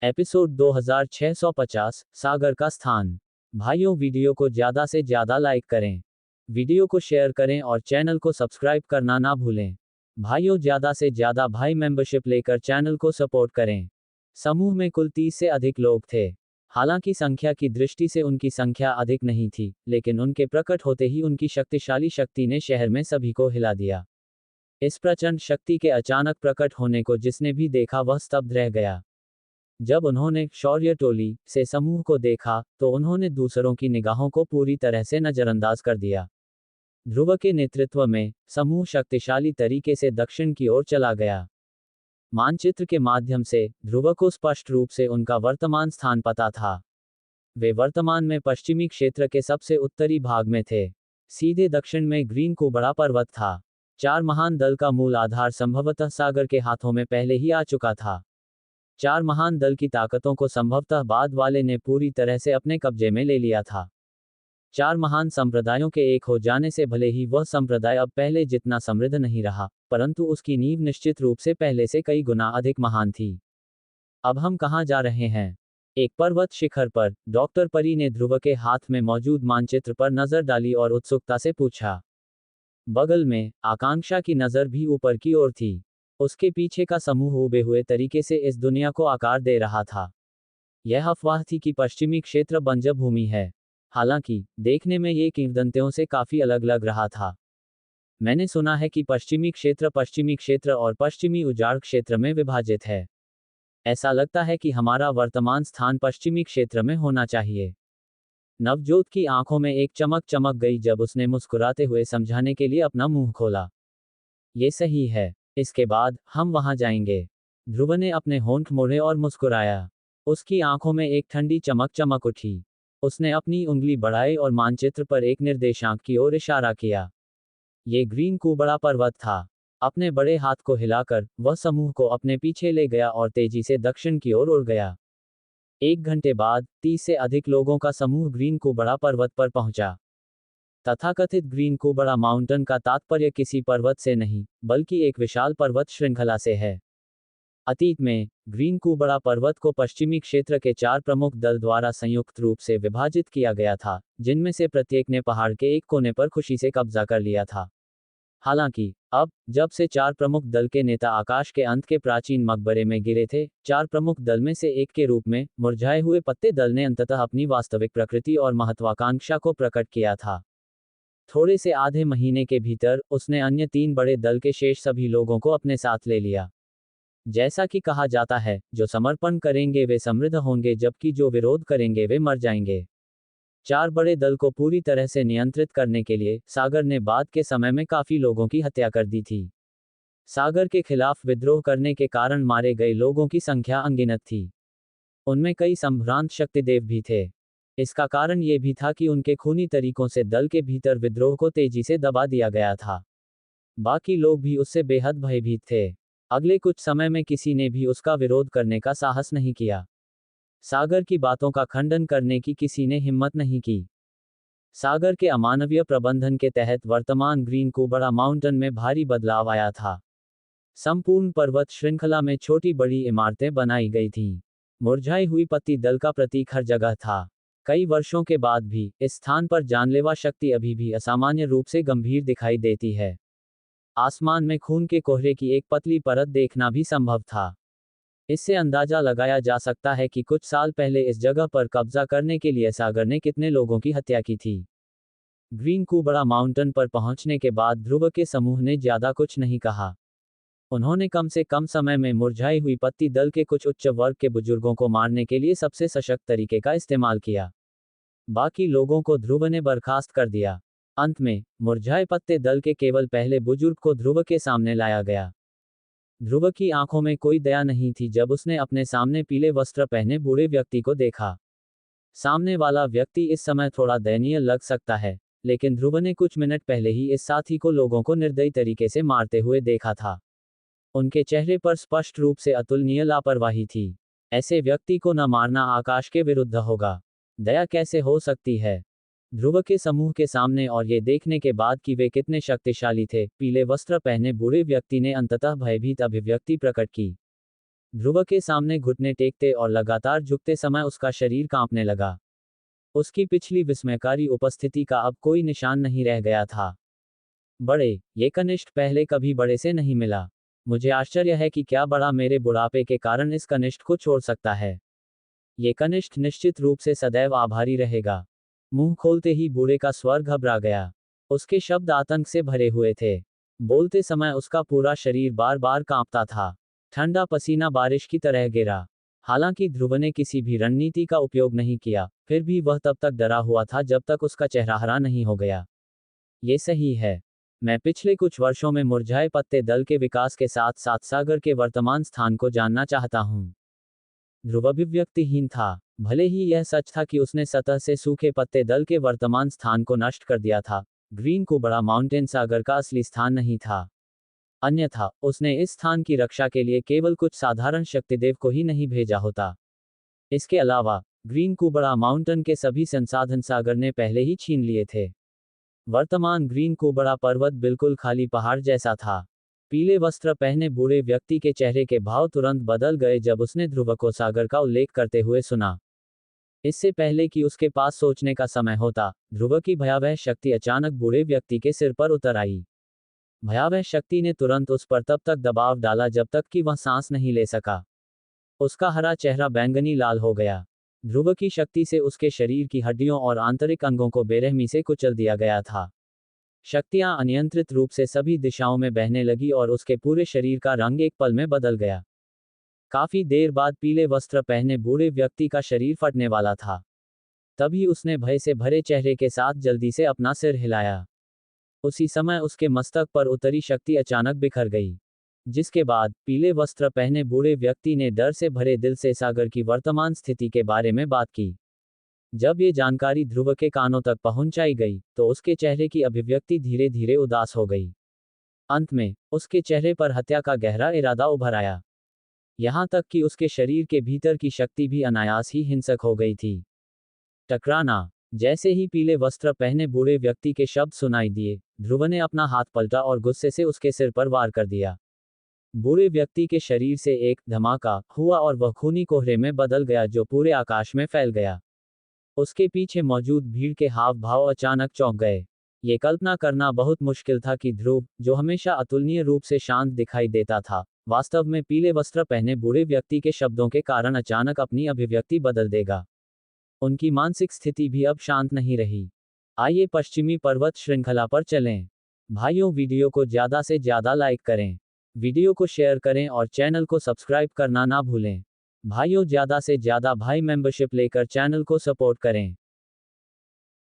Episode 2650, सागर का स्थान। भाइयों, वीडियो को ज़्यादा से ज़्यादा लाइक करें, वीडियो को शेयर करें और चैनल को सब्सक्राइब करना ना भूलें। भाइयों, ज़्यादा से ज़्यादा भाई मेंबरशिप लेकर चैनल को सपोर्ट करें। समूह में कुल 30 से अधिक लोग थे। हालांकि संख्या की दृष्टि से उनकी संख्या अधिक नहीं थी, लेकिन उनके प्रकट होते ही उनकी शक्तिशाली शक्ति ने शहर में सभी को हिला दिया। इस प्रचंड शक्ति के अचानक प्रकट होने को जिसने भी देखा वह स्तब्ध रह गया। जब उन्होंने शौर्य टोली से समूह को देखा, तो उन्होंने दूसरों की निगाहों को पूरी तरह से नजरअंदाज कर दिया। ध्रुव के नेतृत्व में समूह शक्तिशाली तरीके से दक्षिण की ओर चला गया। मानचित्र के माध्यम से ध्रुव को स्पष्ट रूप से उनका वर्तमान स्थान पता था। वे वर्तमान में पश्चिमी क्षेत्र के सबसे उत्तरी भाग में थे। सीधे दक्षिण में ग्रीन को बड़ा पर्वत था। 4 महान दल का मूल आधार संभवतः सागर के हाथों में पहले ही आ चुका था। 4 महान दल की ताकतों को संभवतः बाद वाले ने पूरी तरह से अपने कब्जे में ले लिया था। 4 महान संप्रदायों के एक हो जाने से भले ही वह संप्रदाय अब पहले जितना समृद्ध नहीं रहा, परंतु उसकी नींव निश्चित रूप से पहले से कई गुना अधिक महान थी। अब हम कहाँ जा रहे हैं? एक पर्वत शिखर पर डॉक्टर परी ने ध्रुव के हाथ में मौजूद मानचित्र पर नजर डाली और उत्सुकता से पूछा। बगल में आकांक्षा की नजर भी ऊपर की ओर थी। उसके पीछे का समूह उबे हुए तरीके से इस दुनिया को आकार दे रहा था। यह अफवाह थी कि पश्चिमी क्षेत्र बंजर भूमि है। हालांकि देखने में ये किंवदंतियों से काफी अलग लग रहा था। मैंने सुना है कि पश्चिमी क्षेत्र और पश्चिमी उजाड़ क्षेत्र में विभाजित है। ऐसा लगता है कि हमारा वर्तमान स्थान पश्चिमी क्षेत्र में होना चाहिए। नवजोत की आंखों में एक चमक चमक गई जब उसने मुस्कुराते हुए समझाने के लिए अपना मुंह खोला। ये सही है। इसके बाद हम वहां जाएंगे। ध्रुव ने अपने होंठ मोड़े और मुस्कुराया। उसकी आंखों में एक ठंडी चमक चमक उठी। उसने अपनी उंगली बढ़ाई और मानचित्र पर एक निर्देशांक की ओर इशारा किया। ये ग्रीन को बड़ा पर्वत था। अपने बड़े हाथ को हिलाकर वह समूह को अपने पीछे ले गया और तेजी से दक्षिण की ओर उड़ गया। 1 घंटे बाद 30 से अधिक लोगों का समूह ग्रीन को बड़ा पर्वत पर पहुंचा। तथाकथित ग्रीन को बड़ा माउंटेन का तात्पर्य किसी पर्वत से नहीं, बल्कि एक विशाल पर्वत श्रृंखला से है। अतीत में ग्रीन को बड़ा पर्वत को पश्चिमी क्षेत्र के 4 प्रमुख दल द्वारा संयुक्त रूप से विभाजित किया गया था, जिनमें से प्रत्येक ने पहाड़ के एक कोने पर खुशी से कब्जा कर लिया था। हालांकि अब जब से 4 प्रमुख दल के नेता आकाश के अंत के प्राचीन मकबरे में गिरे थे, 4 प्रमुख दल में से एक के रूप में मुरझाए हुए पत्ते दल ने अंततः अपनी वास्तविक प्रकृति और महत्वाकांक्षा को प्रकट किया था। थोड़े से आधे महीने के भीतर उसने अन्य 3 बड़े दल के शेष सभी लोगों को अपने साथ ले लिया। जैसा कि कहा जाता है, जो समर्पण करेंगे वे समृद्ध होंगे, जबकि जो विरोध करेंगे वे मर जाएंगे। 4 बड़े दल को पूरी तरह से नियंत्रित करने के लिए सागर ने बाद के समय में काफी लोगों की हत्या कर दी थी। सागर के खिलाफ विद्रोह करने के कारण मारे गए लोगों की संख्या अनगिनत थी। उनमें कई संभ्रांत शक्तिदेव भी थे। इसका कारण ये भी था कि उनके खूनी तरीकों से दल के भीतर विद्रोह को तेजी से दबा दिया गया था। बाकी लोग भी उससे बेहद भयभीत थे। अगले कुछ समय में किसी ने भी उसका विरोध करने का साहस नहीं किया। सागर की बातों का खंडन करने की किसी ने हिम्मत नहीं की। सागर के अमानवीय प्रबंधन के तहत वर्तमान ग्रीन को बड़ा माउंटेन में भारी बदलाव आया था। संपूर्ण पर्वत श्रृंखला में छोटी बड़ी इमारतें बनाई गई थीं। मुरझाई हुई पत्ती दल का प्रतीक हर जगह था। कई वर्षों के बाद भी इस स्थान पर जानलेवा शक्ति अभी भी असामान्य रूप से गंभीर दिखाई देती है। आसमान में खून के कोहरे की एक पतली परत देखना भी संभव था। इससे अंदाजा लगाया जा सकता है कि कुछ साल पहले इस जगह पर कब्जा करने के लिए सागर ने कितने लोगों की हत्या की थी। ग्रीन को बड़ा माउंटेन पर पहुंचने के बाद ध्रुव के समूह ने ज्यादा कुछ नहीं कहा। उन्होंने कम से कम समय में मुरझाई हुई पत्ती दल के कुछ उच्च वर्ग के बुजुर्गों को मारने के लिए सबसे सशक्त तरीके का इस्तेमाल किया। बाकी लोगों को ध्रुव ने बर्खास्त कर दिया। अंत में मुरझाए पत्ते दल के केवल पहले बुजुर्ग को ध्रुव के सामने लाया गया। ध्रुव की आंखों में कोई दया नहीं थी जब उसने अपने सामने पीले वस्त्र पहने बूढ़े व्यक्ति को देखा। सामने वाला व्यक्ति इस समय थोड़ा दयनीय लग सकता है, लेकिन ध्रुव ने कुछ मिनट पहले ही इस साथी को लोगों को निर्दयी तरीके से मारते हुए देखा था। उनके चेहरे पर स्पष्ट रूप से अतुलनीय लापरवाही थी। ऐसे व्यक्ति को न मारना आकाश के विरुद्ध होगा। दया कैसे हो सकती है? ध्रुव के समूह के सामने और ये देखने के बाद कि वे कितने शक्तिशाली थे, पीले वस्त्र पहने बूढ़े व्यक्ति ने अंततः भयभीत अभिव्यक्ति प्रकट की। ध्रुव के सामने घुटने टेकते और लगातार झुकते समय उसका शरीर कांपने लगा। उसकी पिछली विस्मयकारी उपस्थिति का अब कोई निशान नहीं रह गया था। बड़े, ये कनिष्ठ पहले कभी बड़े से नहीं मिला। मुझे आश्चर्य है कि क्या बड़ा मेरे बुढ़ापे के कारण इस कनिष्ठ को छोड़ सकता है। ये कनिष्ठ निश्चित रूप से सदैव आभारी रहेगा। मुंह खोलते ही बूढ़े का स्वर घबरा गया। उसके शब्द आतंक से भरे हुए थे। बोलते समय उसका पूरा शरीर बार बार कांपता था। ठंडा पसीना बारिश की तरह गिरा। हालांकि ध्रुव ने किसी भी रणनीति का उपयोग नहीं किया, फिर भी वह तब तक डरा हुआ था जब तक उसका चेहरा हरा नहीं हो गया। ये सही है। मैं पिछले कुछ वर्षों में मुरझाए पत्ते दल के विकास के साथ साथ सागर के वर्तमान स्थान को जानना चाहता हूँ। ध्रुव अभिव्यक्तिहीन था। भले ही यह सच था कि उसने सतह से सूखे पत्ते दल के वर्तमान स्थान को नष्ट कर दिया था, ग्रीन कुबड़ा माउंटेन सागर का असली स्थान नहीं था। अन्यथा उसने इस स्थान की रक्षा के लिए केवल कुछ साधारण शक्तिदेव को ही नहीं भेजा होता। इसके अलावा ग्रीन कुबड़ा माउंटेन के सभी संसाधन सागर ने पहले ही छीन लिए थे। वर्तमान ग्रीन कुबड़ा पर्वत बिल्कुल खाली पहाड़ जैसा था। पीले वस्त्र पहने बूढ़े व्यक्ति के चेहरे के भाव तुरंत बदल गए जब उसने ध्रुव को सागर का उल्लेख करते हुए सुना। इससे पहले कि उसके पास सोचने का समय होता, ध्रुव की भयावह शक्ति अचानक बूढ़े व्यक्ति के सिर पर उतर आई। भयावह शक्ति ने तुरंत उस पर तब तक दबाव डाला जब तक कि वह सांस नहीं ले सका। उसका हरा चेहरा बैंगनी लाल हो गया। ध्रुव की शक्ति से उसके शरीर की हड्डियों और आंतरिक अंगों को बेरहमी से कुचल दिया गया था। शक्तियां अनियंत्रित रूप से सभी दिशाओं में बहने लगी और उसके पूरे शरीर का रंग एक पल में बदल गया। काफी देर बाद पीले वस्त्र पहने बूढ़े व्यक्ति का शरीर फटने वाला था। तभी उसने भय से भरे चेहरे के साथ जल्दी से अपना सिर हिलाया। उसी समय उसके मस्तक पर उतरी शक्ति अचानक बिखर गई। जिसके बाद पीले वस्त्र पहने बूढ़े व्यक्ति ने डर से भरे दिल से सागर की वर्तमान स्थिति के बारे में बात की। जब ये जानकारी ध्रुव के कानों तक पहुंचाई गई, तो उसके चेहरे की अभिव्यक्ति धीरे धीरे उदास हो गई। अंत में उसके चेहरे पर हत्या का गहरा इरादा उभर आया। यहां तक कि उसके शरीर के भीतर की शक्ति भी अनायास ही हिंसक हो गई थी। टकराना। जैसे ही पीले वस्त्र पहने बूढ़े व्यक्ति के शब्द सुनाई दिए, ध्रुव ने अपना हाथ पलटा और गुस्से से उसके सिर पर वार कर दिया। बूढ़े व्यक्ति के शरीर से एक धमाका हुआ और वह खूनी कोहरे में बदल गया जो पूरे आकाश में फैल गया। उसके पीछे मौजूद भीड़ के हाव भाव अचानक चौंक गए। ये कल्पना करना बहुत मुश्किल था कि ध्रुव, जो हमेशा अतुलनीय रूप से शांत दिखाई देता था, वास्तव में पीले वस्त्र पहने बूढ़े व्यक्ति के शब्दों के कारण अचानक अपनी अभिव्यक्ति बदल देगा। उनकी मानसिक स्थिति भी अब शांत नहीं रही। आइए पश्चिमी पर्वत श्रृंखला पर चलें। भाइयों, वीडियो को ज़्यादा से ज़्यादा लाइक करें, वीडियो को शेयर करें और चैनल को सब्सक्राइब करना ना भूलें। भाइयों, ज़्यादा से ज़्यादा भाई मेंबरशिप लेकर चैनल को सपोर्ट करें।